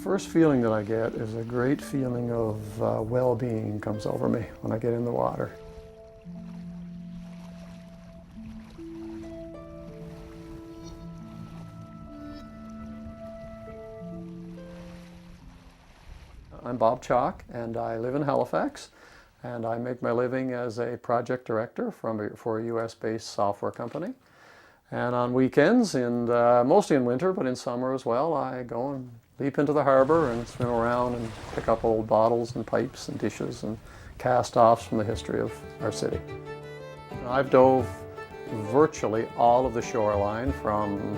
First feeling that I get is a great feeling of well-being comes over me when I get in the water. I'm Bob Chaulk, and I live in Halifax, and I make my living as a project director for a US-based software company. And on weekends, and mostly in winter, but in summer as well, I go and leap into the harbor and swim around and pick up old bottles and pipes and dishes and cast-offs from the history of our city. I've dove virtually all of the shoreline from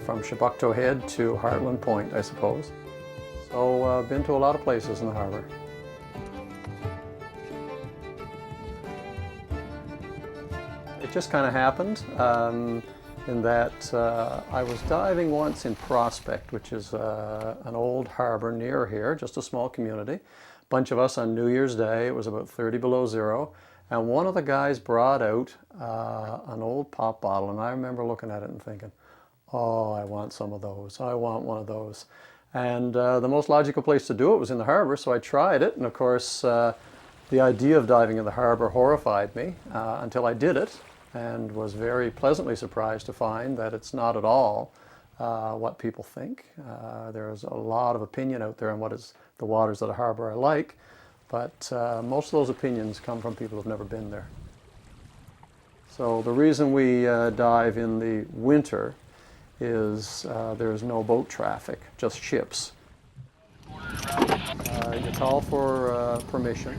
Chebucto Head to Heartland Point, I suppose. So I've been to a lot of places in the harbor. It just kind of happened in that I was diving once in Prospect, which is an old harbor near here, just a small community. A bunch of us on New Year's Day, it was about 30 below zero, and one of the guys brought out an old pop bottle, and I remember looking at it and thinking, oh, I want some of those, I want one of those. And the most logical place to do it was in the harbor, so I tried it, and of course the idea of diving in the harbor horrified me until I did it, and was very pleasantly surprised to find that it's not at all what people think. There's a lot of opinion out there on what is the waters of the harbor are like, but most of those opinions come from people who've never been there. So the reason we dive in the winter is there's no boat traffic, just ships. You call for permission.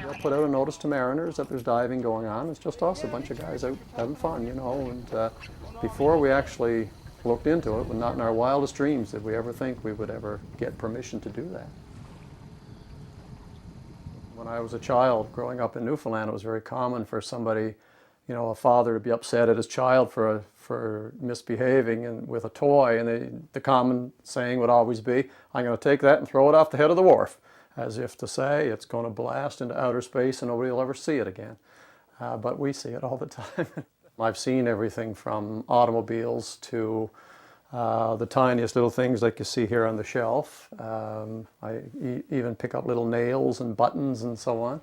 They'll put out a notice to mariners that there's diving going on. It's just us, a bunch of guys out having fun, you know. And before we actually looked into it, not in our wildest dreams did we ever think we would ever get permission to do that. When I was a child growing up in Newfoundland, it was very common for somebody, you know, a father to be upset at his child for misbehaving and with a toy, and the common saying would always be, I'm going to take that and throw it off the head of the wharf, as if to say it's going to blast into outer space and nobody will ever see it again. But we see it all the time. I've seen everything from automobiles to the tiniest little things like you see here on the shelf. I even pick up little nails and buttons and so on.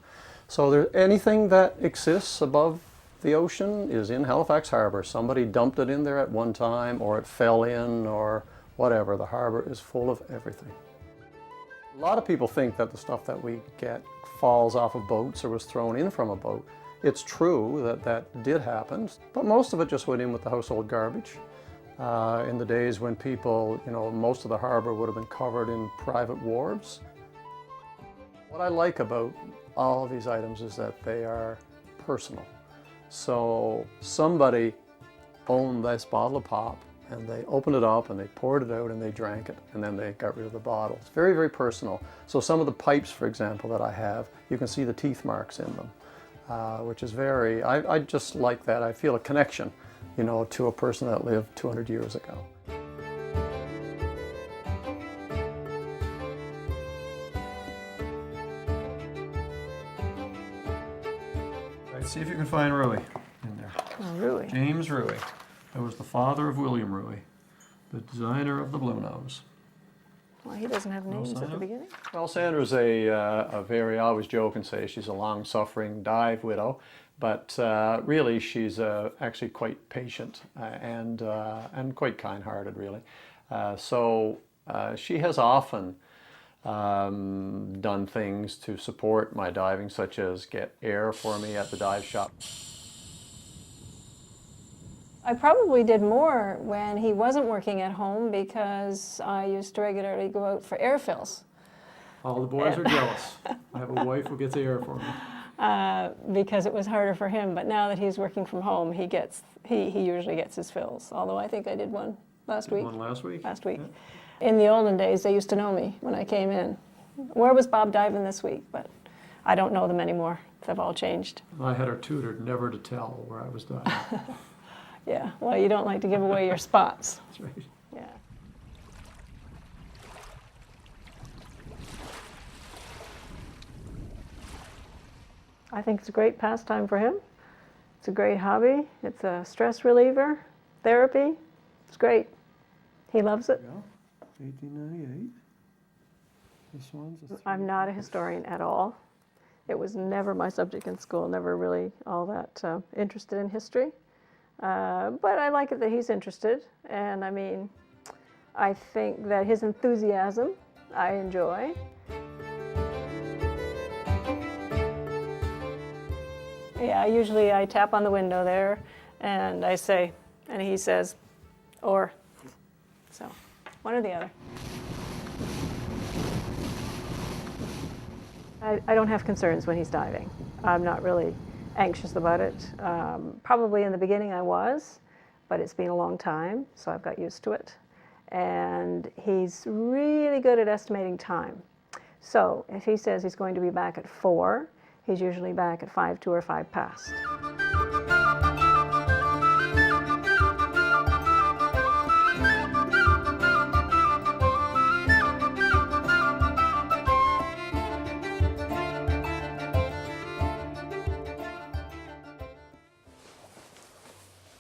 So anything that exists above the ocean is in Halifax Harbour. Somebody dumped it in there at one time, or it fell in, or whatever. The harbour is full of everything. A lot of people think that the stuff that we get falls off of boats or was thrown in from a boat. It's true that that did happen, but most of it just went in with the household garbage. In the days when people, you know, most of the harbour would have been covered in private wharves. What I like about all of these items is that they are personal. So somebody owned this bottle of pop, and they opened it up and they poured it out and they drank it, and then they got rid of the bottle. It's very, very personal. So some of the pipes, for example, that I have, you can see the teeth marks in them, which is very, I just like that. I feel a connection, you know, to a person that lived 200 years ago. See if you can find Ruy in there. Oh, Ruy. James Ruy. That was the father of William Ruy, the designer of the Blue Nose. Well, he doesn't have names at the beginning. Well, Sandra's a very, I always joke and say she's a long-suffering dive widow, but really she's actually quite patient and quite kind-hearted, really. So she has often done things to support my diving, such as get air for me at the dive shop. I probably did more when he wasn't working at home, because I used to regularly go out for air fills. All the boys are jealous. I have a wife who gets air for me. Because it was harder for him, but now that he's working from home, he usually gets his fills. Although I think I did one last week. One last week? Last week. Yeah. In the olden days, they used to know me when I came in. Where was Bob diving this week? But I don't know them anymore. They've all changed. I had her tutored never to tell where I was diving. Yeah, well, you don't like to give away your spots. That's right. Yeah. I think it's a great pastime for him. It's a great hobby. It's a stress reliever, therapy. It's great. He loves it. Yeah. 1898. This one's a I'm not a historian at all. It was never my subject in school, never really all that interested in history. But I like it that he's interested, and I mean, I think that his enthusiasm I enjoy. Yeah, usually I tap on the window there and I say, and he says, or. So, one or the other. I don't have concerns when he's diving. I'm not really anxious about it. Probably in the beginning I was, but it's been a long time, so I've got used to it. And he's really good at estimating time. So if he says he's going to be back at 4, he's usually back at 5 to or 5 past.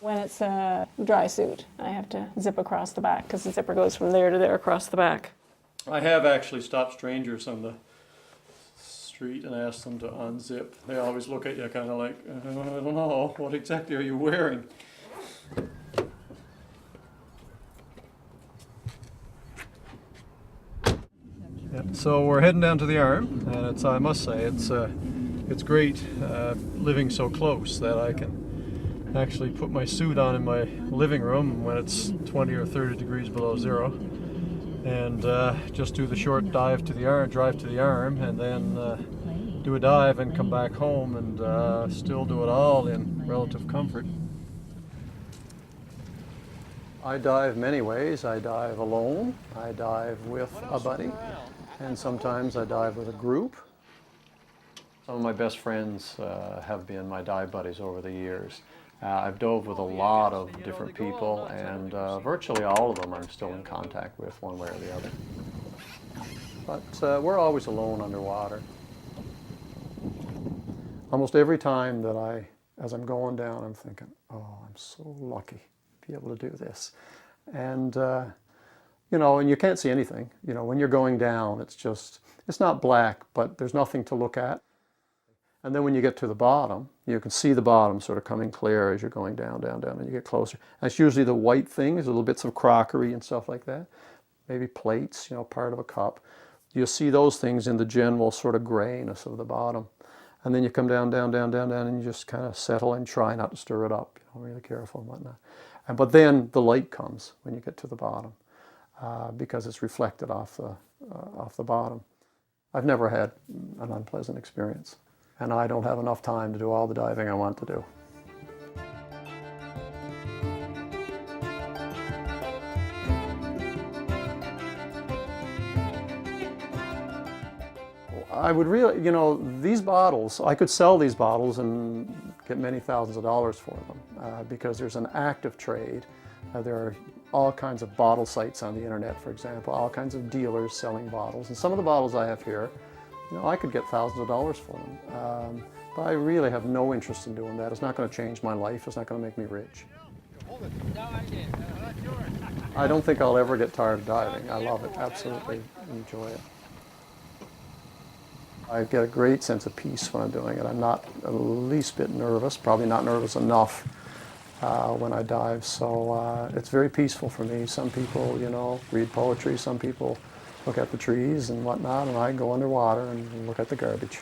When it's a dry suit, I have to zip across the back because the zipper goes from there to there across the back. I have actually stopped strangers on the street and asked them to unzip. They always look at you kind of like, I don't know, what exactly are you wearing? Yeah, so we're heading down to the Arm, and it's, I must say, it's great living so close that I can actually put my suit on in my living room when it's 20 or 30 degrees below zero, and just do the short drive to the Arm, and then do a dive and come back home and still do it all in relative comfort. I dive many ways. I dive alone, I dive with a buddy, and sometimes I dive with a group. Some of my best friends have been my dive buddies over the years. I've dove with a lot of different people, and virtually all of them I'm still in contact with one way or the other. But we're always alone underwater. Almost every time that as I'm going down, I'm thinking, oh, I'm so lucky to be able to do this. And, you know, and you can't see anything. You know, when you're going down, it's not black, but there's nothing to look at. And then when you get to the bottom, you can see the bottom sort of coming clear as you're going down, down, down, and you get closer. And it's usually the white things, little bits of crockery and stuff like that. Maybe plates, you know, part of a cup. You'll see those things in the general sort of grayness of the bottom. And then you come down, down, down, down, down, and you just kind of settle and try not to stir it up. You know, really careful and whatnot. But then the light comes when you get to the bottom because it's reflected off the bottom. I've never had an unpleasant experience. And I don't have enough time to do all the diving I want to do. I would really, you know, these bottles, I could sell these bottles and get many thousands of dollars for them because there's an active trade. There are all kinds of bottle sites on the internet, for example, all kinds of dealers selling bottles. And some of the bottles I have here, you know, I could get thousands of dollars for them. But I really have no interest in doing that. It's not going to change my life. It's not going to make me rich. I don't think I'll ever get tired of diving. I love it. Absolutely enjoy it. I get a great sense of peace when I'm doing it. I'm not the least bit nervous, probably not nervous enough when I dive. So it's very peaceful for me. Some people, you know, read poetry. Some people look at the trees and whatnot, and I go underwater and look at the garbage.